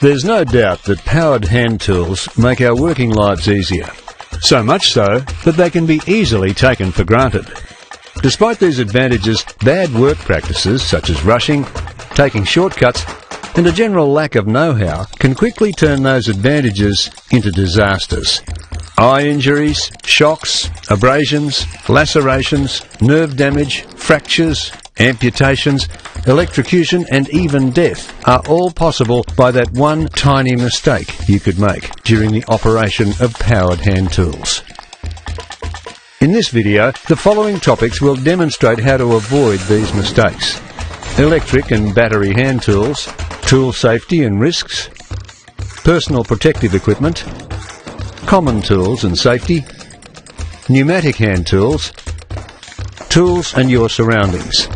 There's no doubt that powered hand tools make our working lives easier. So much so that they can be easily taken for granted. Despite these advantages, bad work practices such as rushing, taking shortcuts, and a general lack of know-how can quickly turn those advantages into disasters. Eye injuries, shocks, abrasions, lacerations, nerve damage, fractures, amputations, electrocution and even death are all possible by that one tiny mistake you could make during the operation of powered hand tools. In this video, the following topics will demonstrate how to avoid these mistakes: electric and battery hand tools, tool safety and risks, personal protective equipment, common tools and safety, pneumatic hand tools, tools and your surroundings.